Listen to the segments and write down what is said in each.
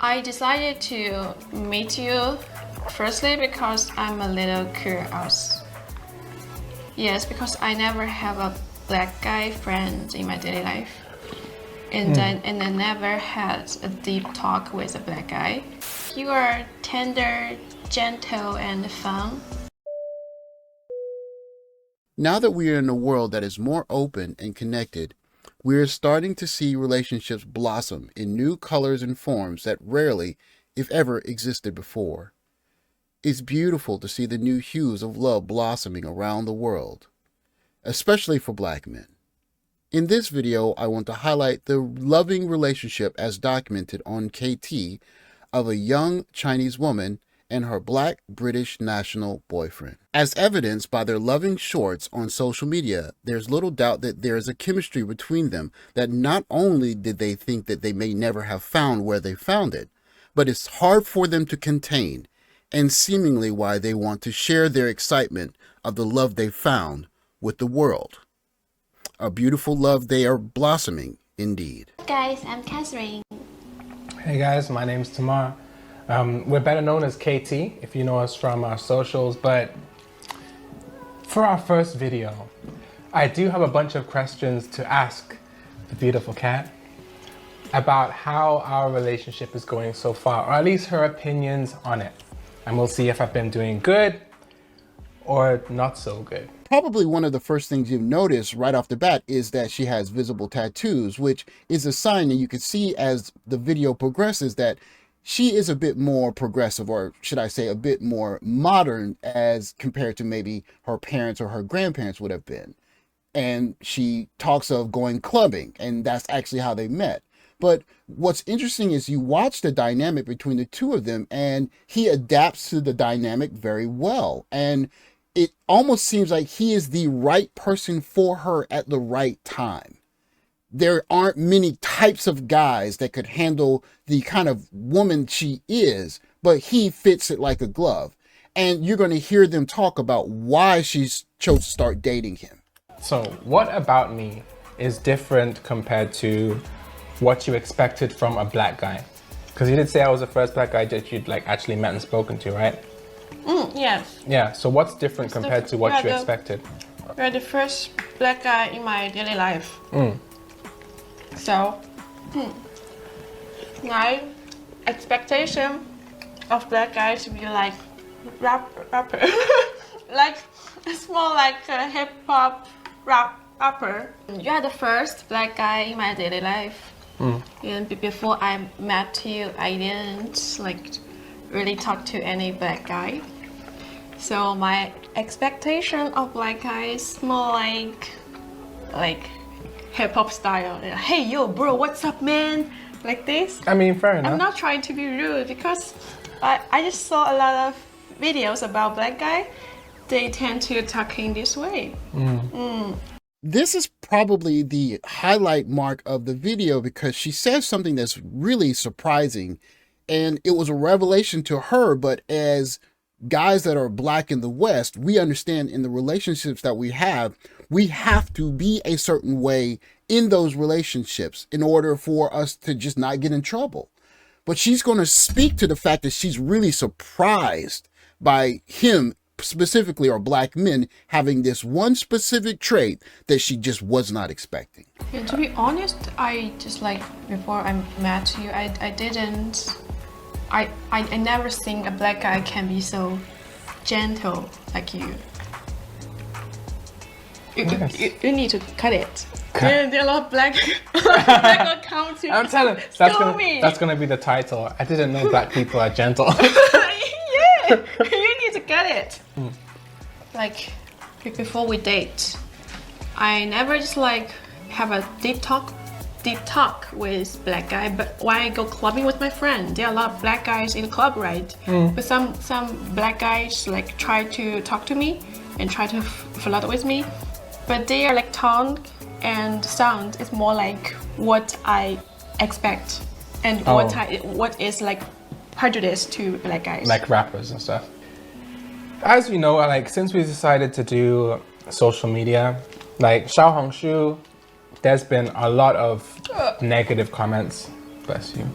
I decided to meet you firstly because I'm a little curious. Yes, because I never have a black guy friend in my daily life. And I never had a deep talk with a black guy. You are tender, gentle, and fun. Now that we are in a world that is more open and connected, we are starting to see relationships blossom in new colors and forms that rarely, if ever, existed before. It's beautiful to see the new hues of love blossoming around the world, especially for Black men. In this video, I want to highlight the loving relationship as documented on KT of a young Chinese woman and her Black British national boyfriend. As evidenced by their loving shorts on social media, there's little doubt that there is a chemistry between them that not only did they think that they may never have found where they found it, but it's hard for them to contain, and seemingly why they want to share their excitement of the love they found with the world. A beautiful love they are blossoming indeed. Guys, I'm Catherine. Hey guys, my name's Tamar. We're better known as KT if you know us from our socials, but for our first video, I do have a bunch of questions to ask the beautiful cat about how our relationship is going so far, or at least her opinions on it. And we'll see if I've been doing good or not so good. Probably one of the first things you've noticed right off the bat is that she has visible tattoos, which is a sign that you can see as the video progresses that she is a bit more progressive, or should I say a bit more modern as compared to maybe her parents or her grandparents would have been. And she talks of going clubbing, and that's actually how they met. But what's interesting is you watch the dynamic between the two of them, and he adapts to the dynamic very well. And it almost seems like he is the right person for her at the right time. There aren't many types of guys that could handle the kind of woman she is, but he fits it like a glove. And you're going to hear them talk about why she chose to start dating him. So what about me is different compared to what you expected from a black guy? Because you did say I was the first black guy that you'd like actually met and spoken to, right? Yes. Yeah, so what's different compared to what you expected? You're the first black guy in my daily life. So, my expectation of black guys to be like rapper, like it's more like a hip hop rapper. You are the first black guy in my daily life. And before I met you, I didn't like really talk to any black guy. So my expectation of black guys more like hip-hop style. Hey yo bro, what's up man? Like this. I mean, fair enough. I'm not trying to be rude because I just saw a lot of videos about black guy. They tend to talk in this way. This is probably the highlight mark of the video because she says something that's really surprising, and it was a revelation to her, but as guys that are black in the West, we understand in the relationships that we have to be a certain way in those relationships in order for us to just not get in trouble. But she's going to speak to the fact that she's really surprised by him specifically, or black men, having this one specific trait that she just was not expecting. Yeah, to be honest, I just like before I met you, I never think a black guy can be so gentle like you. You need to cut it. There are a lot of black accounts. I'm telling you, that's gonna be the title. I didn't know black people are gentle. Yeah, you need to cut it. Like before we date, I never just like have a deep talk with black guy, but when I go clubbing with my friend, there are a lot of black guys in the club, right? But some black guys like try to talk to me and try to flirt with me, but their like tone and sound is more like what I expect and what is like prejudice to black guys, like rappers and stuff. As you know, like since we decided to do social media, like Xiaohongshu, there's been a lot of negative comments. Bless you.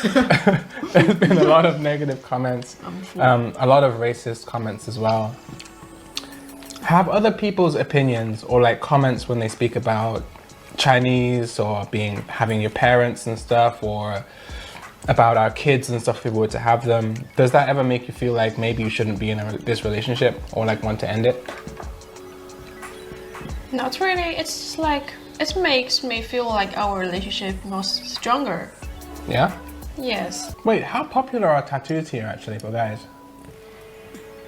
There's been a lot of negative comments, a lot of racist comments as well. Have other people's opinions or like comments when they speak about Chinese or having your parents and stuff, or about our kids and stuff if we were to have them, does that ever make you feel like maybe you shouldn't be in this relationship or like want to end it? Not really. It's just like, it makes me feel like our relationship was stronger. Yeah? Yes. Wait, how popular are tattoos here actually for guys?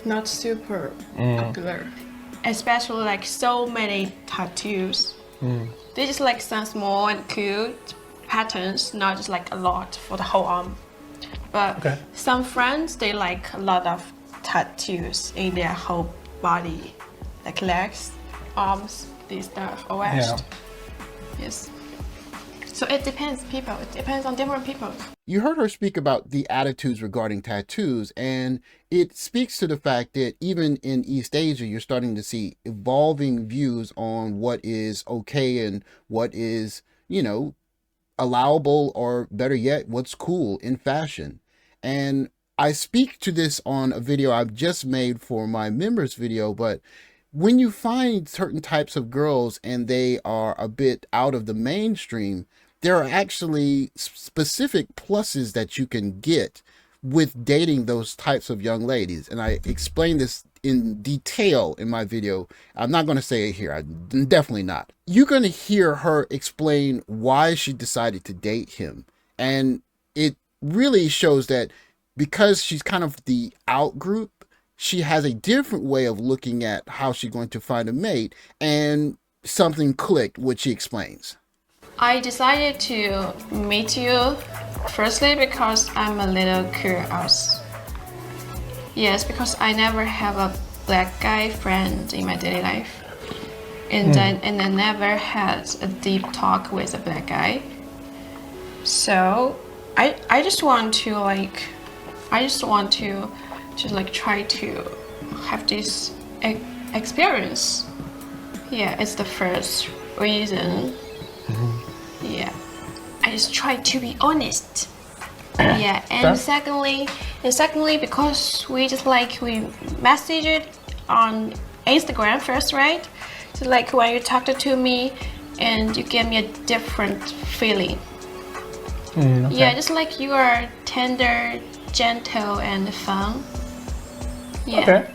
Not super popular. Especially like so many tattoos. They just like some small and cute patterns, not just like a lot for the whole arm. But some friends, they like a lot of tattoos in their whole body, like legs, arms, this stuff, or waist. Yes. So it depends people. It depends on different people. You heard her speak about the attitudes regarding tattoos, and it speaks to the fact that even in East Asia, you're starting to see evolving views on what is okay and what is, you know, allowable, or better yet, what's cool in fashion. And I speak to this on a video I've just made for my members video, but when you find certain types of girls and they are a bit out of the mainstream, there are actually specific pluses that you can get with dating those types of young ladies. And I explain this in detail in my video. I'm not going to say it here. I'm definitely not. You're going to hear her explain why she decided to date him. And it really shows that because she's kind of the out group, she has a different way of looking at how she's going to find a mate, and something clicked, which she explains. I decided to meet you firstly because I'm a little curious. Yes, because I never have a black guy friend in my daily life. And I never had a deep talk with a black guy. So I just want to just like try to have this experience. Yeah, it's the first reason. Yeah, I just try to be honest. Yeah, and secondly, because we message it on Instagram first, right? So like when you talked to me, and you give me a different feeling. Yeah, just like you are tender, gentle, and fun. Yeah.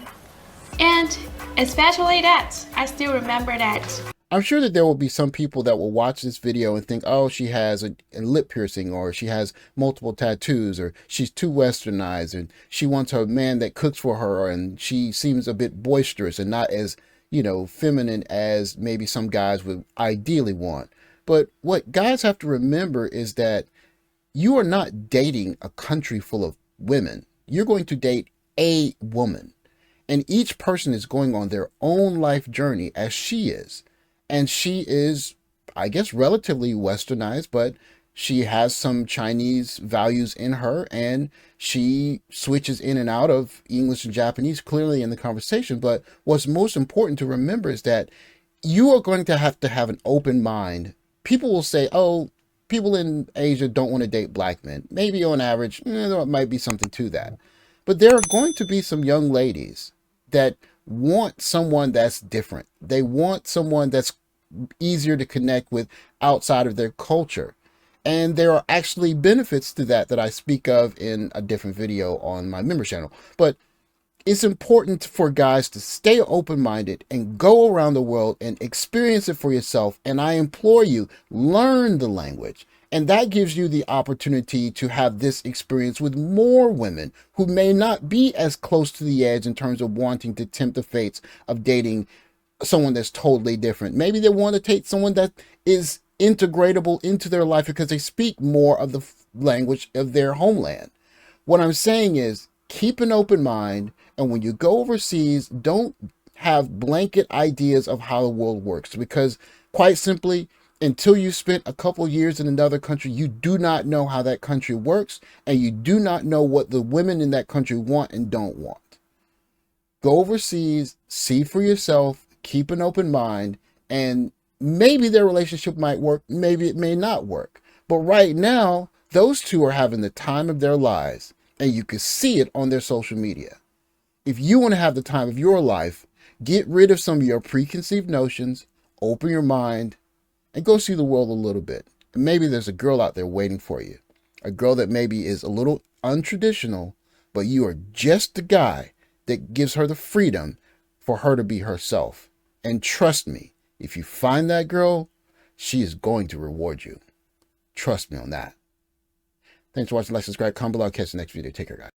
And especially that, I still remember that. I'm sure that there will be some people that will watch this video and think, oh, she has a lip piercing, or she has multiple tattoos, or she's too westernized, and she wants a man that cooks for her, and she seems a bit boisterous and not as, you know, feminine as maybe some guys would ideally want. But what guys have to remember is that you are not dating a country full of women. You're going to date a woman, and each person is going on their own life journey as she is. And she is, I guess, relatively westernized, but she has some Chinese values in her, and she switches in and out of English and Japanese clearly in the conversation. But what's most important to remember is that you are going to have an open mind. People will say, oh, people in Asia don't want to date black men. Maybe on average, there might be something to that. But there are going to be some young ladies that want someone that's different. They want someone that's easier to connect with outside of their culture. And there are actually benefits to that I speak of in a different video on my member channel. But it's important for guys to stay open-minded and go around the world and experience it for yourself. And I implore you, learn the language. And that gives you the opportunity to have this experience with more women who may not be as close to the edge in terms of wanting to tempt the fates of dating someone that's totally different. Maybe they want to take someone that is integratable into their life because they speak more of the language of their homeland. What I'm saying is keep an open mind, and when you go overseas, don't have blanket ideas of how the world works, because quite simply, until you spent a couple years in another country, you do not know how that country works, and you do not know what the women in that country want and don't want. Go overseas, see for yourself, keep an open mind, and maybe their relationship might work, maybe it may not work. But right now, Those two are having the time of their lives, and you can see it on their social media. If you want to have the time of your life, get rid of some of your preconceived notions, open your mind, and go see the world a little bit. And maybe there's a girl out there waiting for you. A girl that maybe is a little untraditional, but you are just the guy that gives her the freedom for her to be herself. And trust me, if you find that girl, she is going to reward you. Trust me on that. Thanks for watching. Like, subscribe, comment below. I'll catch you next video. Take care, guys.